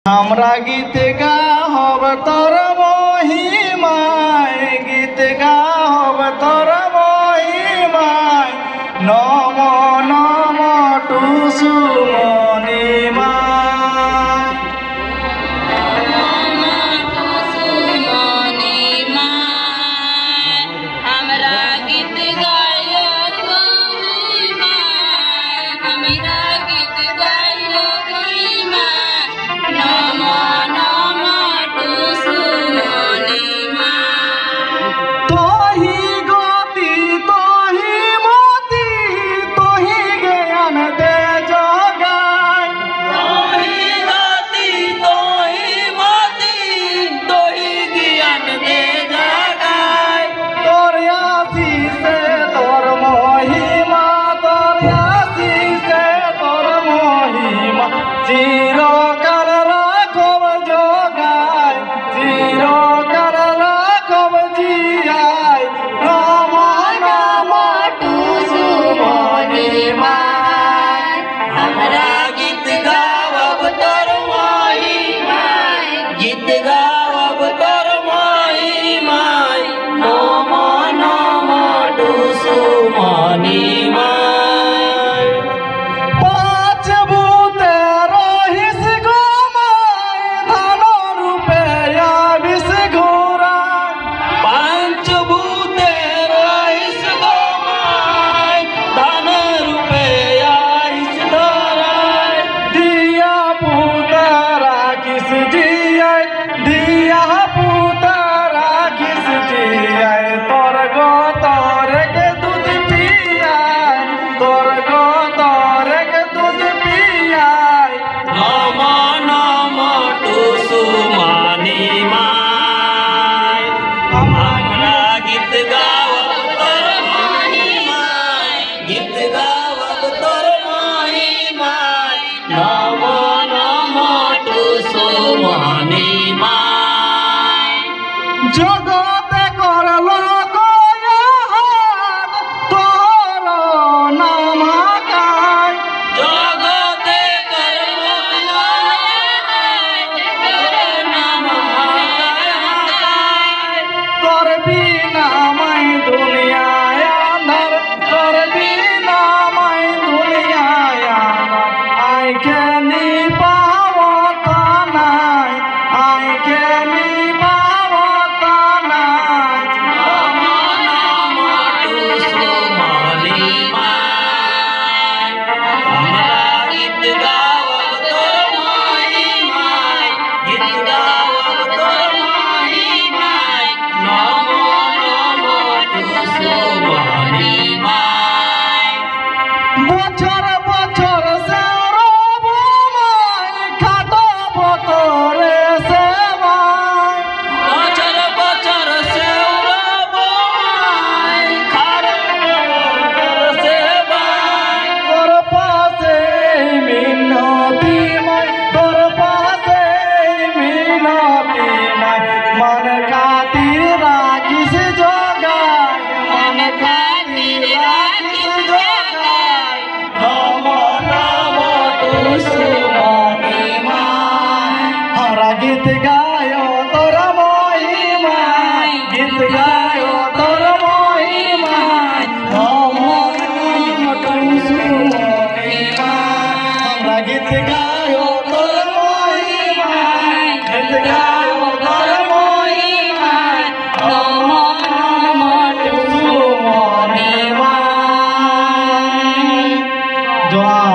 हमरा गीत गाहब तोर महिमाय, गीत गाहब तोर महिमाय, नम नम टुसु मणिमाय। हमरा गीत गायो महिमाय, हमरा गीत गायो महिमाय, नम नम टुसु मणिमाय। तोहि गति तोहि मति तोहि ज्ञान दे जगाय, तोहि गति तोहि मति तोहि ज्ञान दे जगाय। तोर आशीष तोर महिमा, तोर आशीष तोर महिमा, चिरकाल राखब जोगाय, चिरकाल राखब जियाय, नम नम टुसु मणिमाय। हमरा गीत गावब तोर महिमाय, गीत गावब तोर महिमाय, नम नम टुसु मणिमाय। पाँच भूत रहिस गोमाय, धन रुपया विष घोराय, पंचभूत रहिस गोमाय, धन रुपया इस धराय। दिया पुतरा किस जियाय, दिया पुतरा किस जियाय, तोर गोतर के दूध पियाय, तोर गोतर के दूध पियाय, नम नम टुसु मणिमाय। हमरा गीत गावब तोर महिमाय, गीत गावब तोर महिमाय, नम नम टुसु मणिमाय। जगते करल गयाहार, तोर नाम गाय, जगते करलो तोर नाम गाय। तोर बिना मैं दुनिया अंधर, तोर बिना मैं दुनिया अंधर, आय के निभावत नाय, आय के निभावत नाय, नम नम टुसु मणिमाय। हमरा गीत गावब तोर महिमाय, गीत गावब तोर महिमाय, नम नम टुसु मणिमाय। बछर बछर से रोबमाय, खाटब तोरे सेवाय, बचर बचर सेवरबाय, खारब सेवाय। तोर पासे मिनती मैं, तोर पासे मिनती मैं, मन खातिर राखिस जोगाय, मन खातिर राखिस जोगाय, नम नम टुसु मणिमाय। हमरा गीत गायो तोर महिमाय, गीत गायो तोर महिमाय, नम नम टुसु मणिमाय। हमरा गीत गायो तोर महिमाय, गीत गायो तोर महिमाय, नम नम टुसु मणिमाय। जय